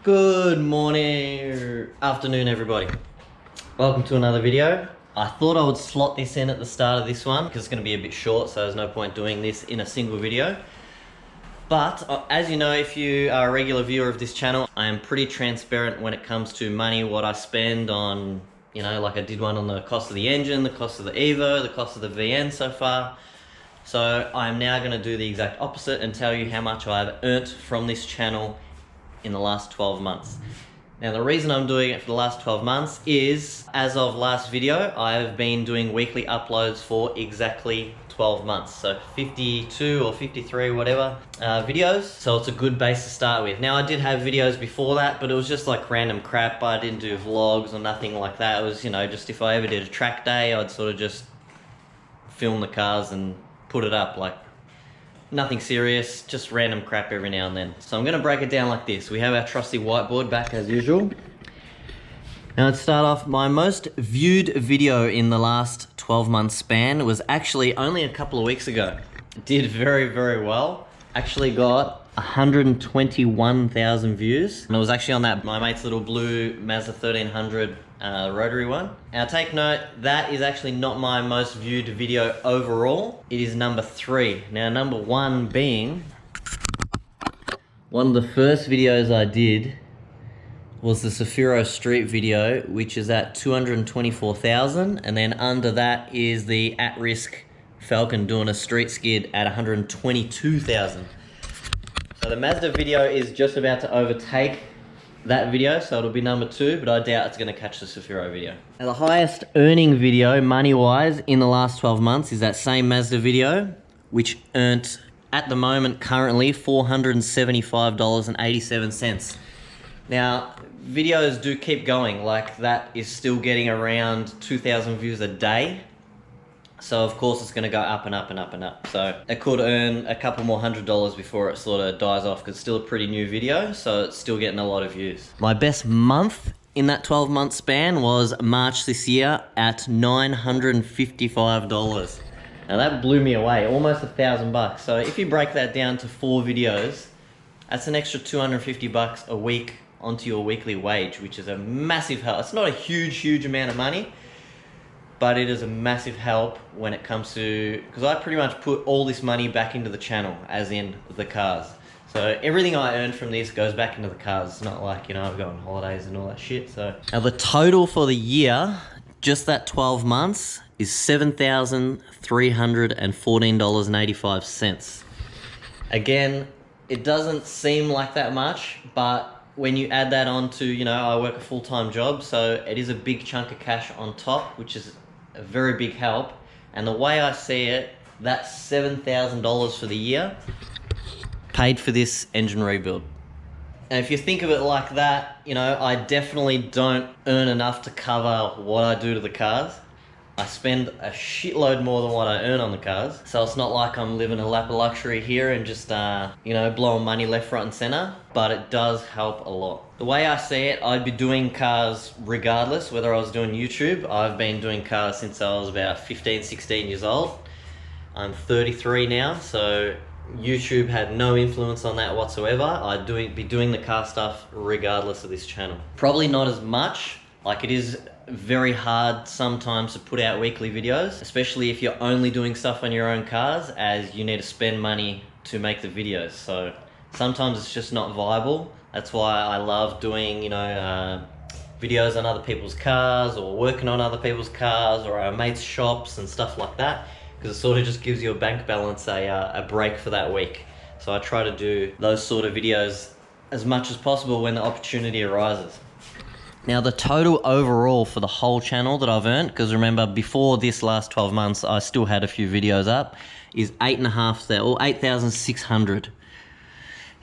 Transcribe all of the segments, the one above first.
Good morning, afternoon everybody. Welcome to another video. I thought I would slot this in at the start of this one because it's going to be a bit short, so there's no point doing this in a single video. But as you know, if you are a regular viewer of this channel, I am pretty transparent when it comes to money, what I spend on, like I did one on the cost of the engine, the cost of the Evo, the cost of the VN so far. So I'm now going to do the exact opposite and tell you how much I've earned from this channel in the last 12 months. Now the reason I'm doing it for the last 12 months is, as of last video, I've been doing weekly uploads for exactly 12 months. So 52 or 53, whatever, videos. So it's a good base to start with. Now I did have videos before that, but it was just like random crap. I didn't do vlogs or nothing like that. It was, just if I ever did a track day, I'd sort of just film the cars and put it up, like nothing serious, just random crap every now and then. So I'm gonna break it down like this. We have our trusty whiteboard back as usual. Now let's start off. My most viewed video in the last 12-month span was actually only a couple of weeks ago. It did very, very well. Actually got 121,000 views. And it was actually on that my mate's little blue Mazda 1300 rotary one. Now take note, that is actually not my most viewed video overall. It is number 3. Now number 1 being, one of the first videos I did was the Safiro Street video, which is at 224,000, and then under that is the at-risk Falcon doing a street skid at 122,000. So the Mazda video is just about to overtake that video, so it'll be number 2, but I doubt it's going to catch the Safiro video. Now the highest earning video, money-wise, in the last 12 months is that same Mazda video, which earned, at the moment, currently, $475.87. Now, videos do keep going, like that is still getting around 2,000 views a day. So of course it's going to go up and up and up and up. So it could earn a couple more $100s before it sort of dies off, because it's still a pretty new video, so it's still getting a lot of views. My best month in that 12-month span was March this year at $955. Now that blew me away, almost $1,000. So if you break that down to 4 videos, that's an extra $250 a week onto your weekly wage, which is a massive help. It's not a huge amount of money, but it is a massive help when it comes to, because I pretty much put all this money back into the channel, as in the cars. So everything I earn from this goes back into the cars. It's not like, I've gone on holidays and all that shit. So now the total for the year, just that 12 months, is $7,314.85. Again, it doesn't seem like that much, but when you add that on to, I work a full-time job, so it is a big chunk of cash on top, which is a very big help. And the way I see it, that $7,000 for the year paid for this engine rebuild. And if you think of it like that, I definitely don't earn enough to cover what I do to the cars. I spend a shitload more than what I earn on the cars. So it's not like I'm living a lap of luxury here and just, blowing money left, right and center, but it does help a lot. The way I see it, I'd be doing cars regardless, whether I was doing YouTube. I've been doing cars since I was about 15, 16 years old. I'm 33 now, so YouTube had no influence on that whatsoever. I'd be doing the car stuff regardless of this channel. Probably not as much, like it is very hard sometimes to put out weekly videos, especially if you're only doing stuff on your own cars, as you need to spend money to make the videos. So sometimes it's just not viable. That's why I love doing, videos on other people's cars, or working on other people's cars, or our mates' shops and stuff like that, because it sort of just gives you a bank balance, a break for that week. So I try to do those sort of videos as much as possible when the opportunity arises. Now the total overall for the whole channel that I've earned, because remember before this last 12 months I still had a few videos up, is 8,600.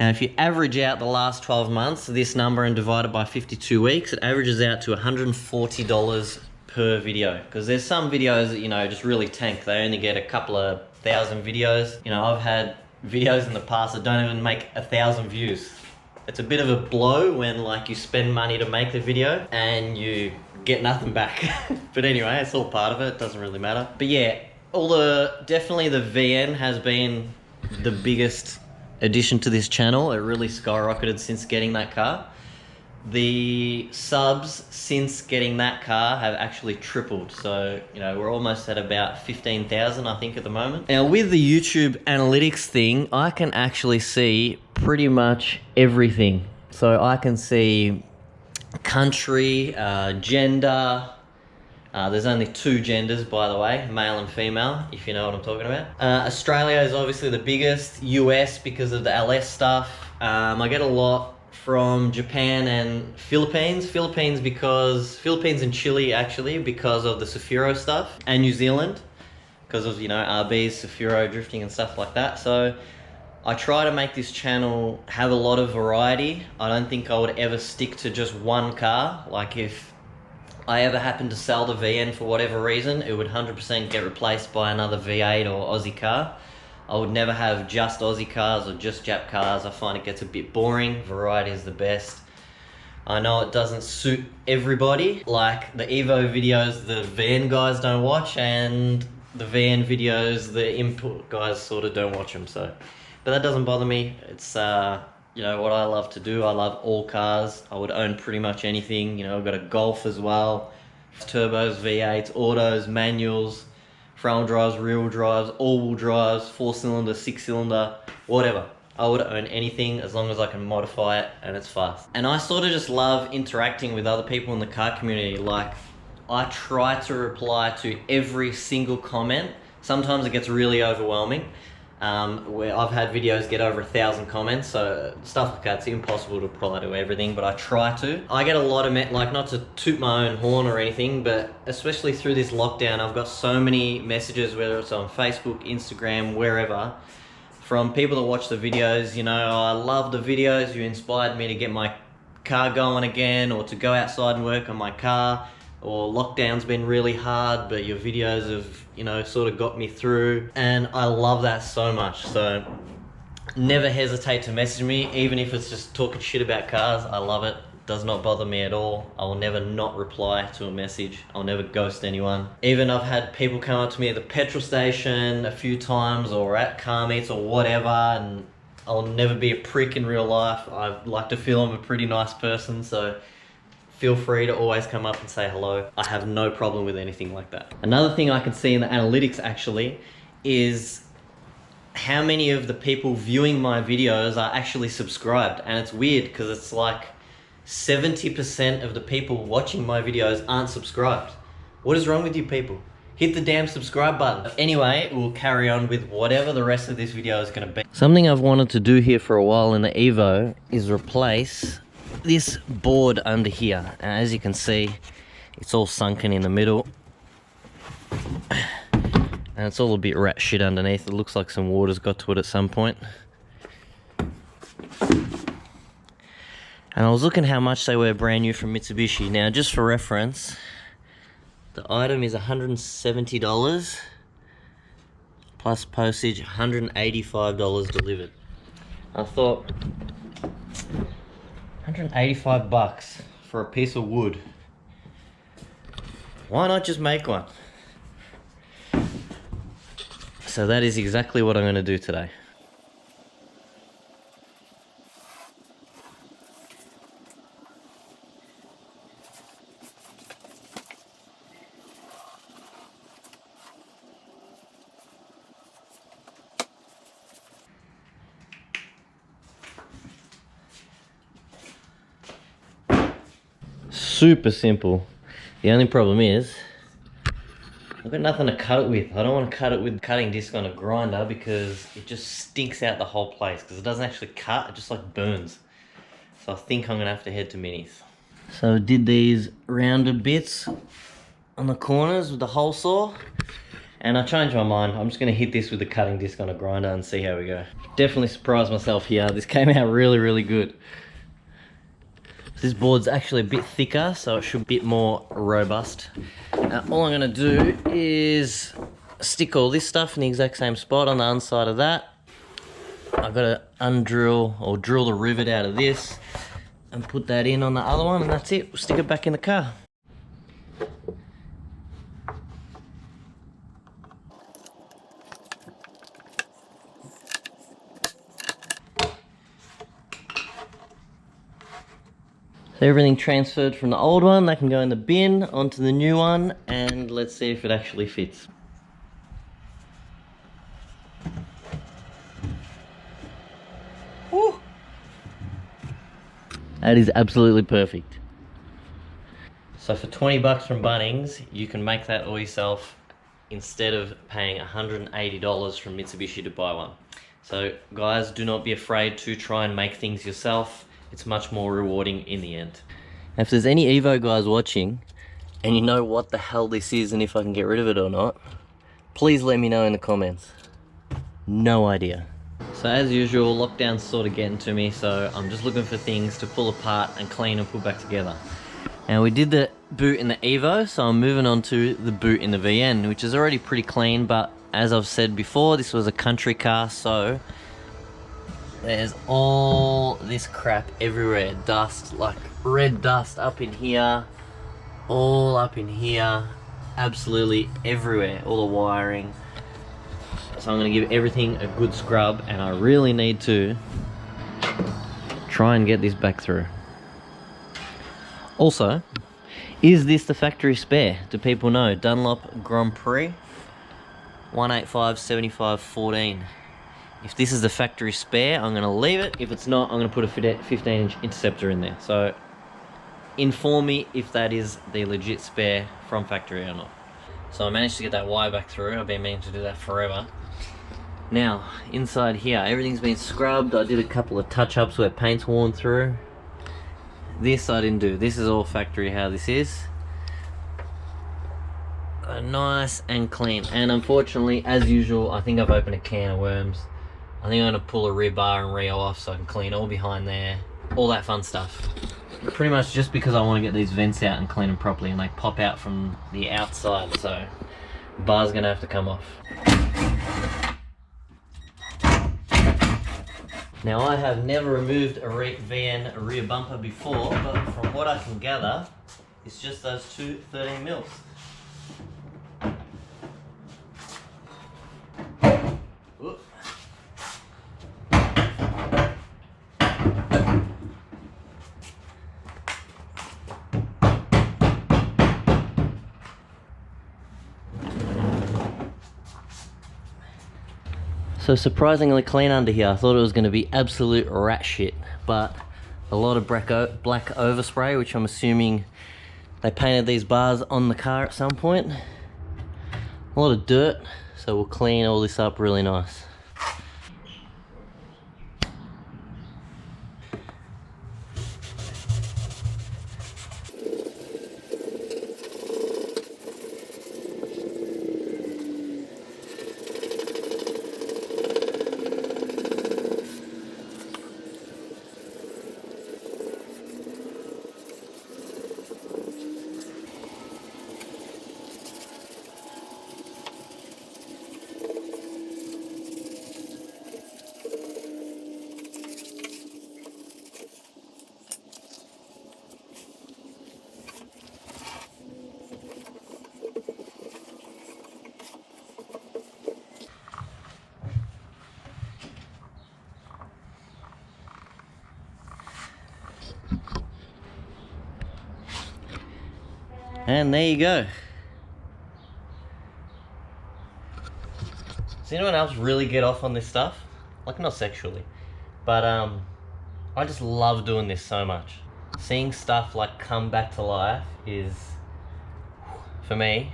Now if you average out the last 12 months, this number, and divide it by 52 weeks, it averages out to $140 per video. Because there's some videos that, just really tank. They only get a couple of thousand views. I've had videos in the past that don't even make 1,000 views. It's a bit of a blow when you spend money to make the video and you get nothing back. But anyway, it's all part of it. It doesn't really matter. But yeah, definitely the VN has been the biggest addition to this channel. It really skyrocketed since getting that car. the subs since getting that car have actually tripled. So, you know, we're almost at about 15,000, I think, at the moment. Now, with the YouTube analytics thing, I can actually see pretty much everything. So I can see country, gender. There's only 2 genders, by the way, male and female, if you know what I'm talking about. Australia is obviously the biggest. US because of the LS stuff. I get a lot from Japan and Philippines. Philippines and Chile actually because of the Safiro stuff, and New Zealand because of, you know, RBs, Safiro drifting and stuff like that. So I try to make this channel have a lot of variety. I don't think I would ever stick to just one car. Like if I ever happen to sell the VN for whatever reason, it would 100% get replaced by another V8 or Aussie car. I would never have just Aussie cars or just Jap cars. I find it gets a bit boring. Variety is the best. I know it doesn't suit everybody. Like the Evo videos, the VN guys don't watch, and the VN videos, the input guys sort of don't watch them. So, but that doesn't bother me. It's you know what I love to do. I love all cars. I would own pretty much anything. You know, I've got a Golf as well. Turbos, V8s, autos, manuals, front drives, rear drives, all-wheel drives, 4-cylinder, 6-cylinder, whatever. I would own anything as long as I can modify it and it's fast. And I sort of just love interacting with other people in the car community. Like, I try to reply to every single comment. Sometimes it gets really overwhelming. Where I've had videos get over 1,000 comments, so stuff like that, it's impossible to reply to everything, but I try to. I get a lot of, like, not to toot my own horn or anything, but especially through this lockdown, I've got so many messages, whether it's on Facebook, Instagram, wherever, from people that watch the videos. You know, I love the videos, you inspired me to get my car going again, or to go outside and work on my car, or lockdown's been really hard, but your videos have, you know, sort of got me through. And I love that so much. So never hesitate to message me, even if it's just talking shit about cars. I love it. Does not bother me at all. I will never not reply to a message. I'll never ghost anyone. Even I've had people come up to me at the petrol station a few times, or at car meets or whatever, and I'll never be a prick in real life. I like to feel I'm a pretty nice person, so feel free to always come up and say hello. I have no problem with anything like that. Another thing I can see in the analytics actually is how many of the people viewing my videos are actually subscribed. And it's weird because it's like 70% of the people watching my videos aren't subscribed. What is wrong with you people? Hit the damn subscribe button. Anyway, we'll carry on with whatever the rest of this video is gonna be. Something I've wanted to do here for a while in the Evo is replace this board under here, and as you can see, it's all sunken in the middle and it's all a bit rat shit underneath. It looks like some water's got to it at some point. And I was looking how much they were brand new from Mitsubishi. Now, just for reference, the item is $170 plus postage, $185 delivered. I thought, 185 bucks for a piece of wood. Why not just make one? So that is exactly what I'm going to do today. Super simple. The only problem is I've got nothing to cut it with. I don't want to cut it with a cutting disc on a grinder because it just stinks out the whole place, because it doesn't actually cut, it just like burns. So I think I'm gonna have to head to Minis. So I did these rounded bits on the corners with the hole saw, and I changed my mind. I'm just gonna hit this with the cutting disc on a grinder and see how we go. Definitely surprised myself here. This came out really, really good. This board's actually a bit thicker, so it should be a bit more robust. Now, all I'm gonna do is stick all this stuff in the exact same spot on the underside of that. I've got to undrill or drill the rivet out of this and put that in on the other one, and that's it. We'll stick it back in the car. So everything transferred from the old one, that can go in the bin onto the new one, and let's see if it actually fits. Woo. That is absolutely perfect. So for 20 bucks from Bunnings, you can make that all yourself instead of paying $180 from Mitsubishi to buy one. So guys, do not be afraid to try and make things yourself. It's much more rewarding in the end. If there's any Evo guys watching and you know what the hell this is and if I can get rid of it or not, please let me know in the comments. No idea. So as usual, lockdown's sort of getting to me, so I'm just looking for things to pull apart and clean and put back together. And we did the boot in the Evo, so I'm moving on to the boot in the VN, which is already pretty clean, but as I've said before, this was a country car, so there's all this crap everywhere. Dust, like red dust up in here, all up in here, absolutely everywhere, all the wiring. So I'm going to give everything a good scrub, and I really need to try and get this back through. Also, is this the factory spare? Do people know? Dunlop Grand Prix 185/75/14. If this is the factory spare, I'm going to leave it. If it's not, I'm going to put a 15-inch interceptor in there. So inform me if that is the legit spare from factory or not. So I managed to get that wire back through. I've been meaning to do that forever. Now, inside here, everything's been scrubbed. I did a couple of touch-ups where paint's worn through. This I didn't do. This is all factory how this is. Nice and clean. And unfortunately, as usual, I think I've opened a can of worms. I think I'm going to pull a rear bar and reo off so I can clean all behind there. All that fun stuff. Pretty much just because I want to get these vents out and clean them properly, and they pop out from the outside, so the bar's going to have to come off. Now I have never removed a VN rear bumper before, but from what I can gather, it's just those two 13 mils. Whoop. So surprisingly clean under here. I thought it was going to be absolute rat shit, but a lot of black overspray, which I'm assuming they painted these bars on the car at some point. A lot of dirt, so we'll clean all this up really nice. And there you go. Does anyone else really get off on this stuff? Like, not sexually, but I just love doing this so much. Seeing stuff like come back to life is, for me.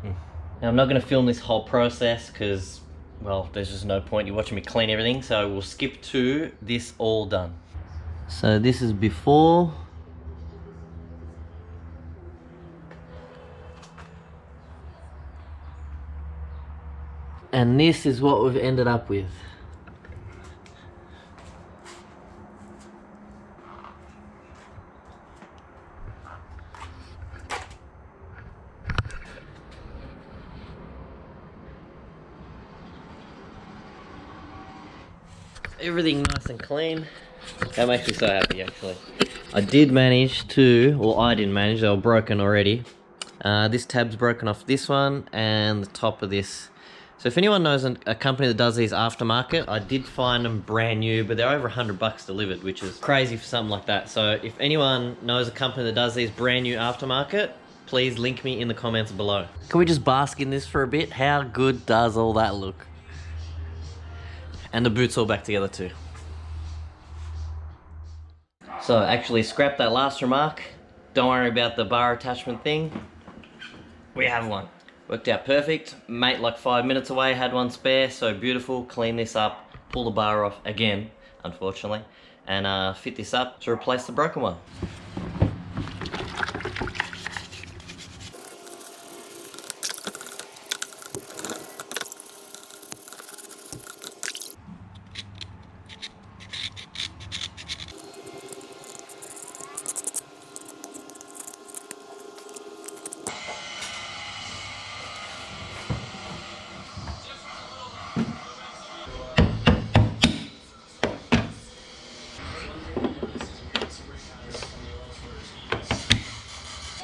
Now I'm not going to film this whole process because, well, there's just no point. You're watching me clean everything, so we'll skip to this all done. So this is before. And this is what we've ended up with. Everything nice and clean. That makes me so happy, actually. I did manage to, well, I didn't manage, they were broken already. This tab's broken off this one, and the top of this. So if anyone knows a company that does these aftermarket, I did find them brand new, but they're over $100 delivered, which is crazy for something like that. So if anyone knows a company that does these brand new aftermarket, please link me in the comments below. Can we just bask in this for a bit? How good does all that look? And the boot's all back together too. So actually scrap that last remark. Don't worry about the bar attachment thing. We have one. Worked out perfect. Mate like 5 minutes away, had one spare, so beautiful. Clean this up, pull the bar off again, unfortunately, and fit this up to replace the broken one.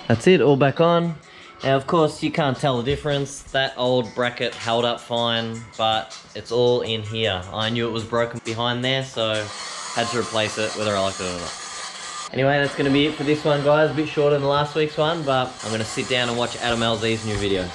That's it, all back on. Now of course you can't tell the difference. That old bracket held up fine, but it's all in here. I knew it was broken behind there, so had to replace it whether I liked it or not. Anyway, that's gonna be it for this one, guys. A bit shorter than last week's one, but I'm gonna sit down and watch Adam LZ's new video.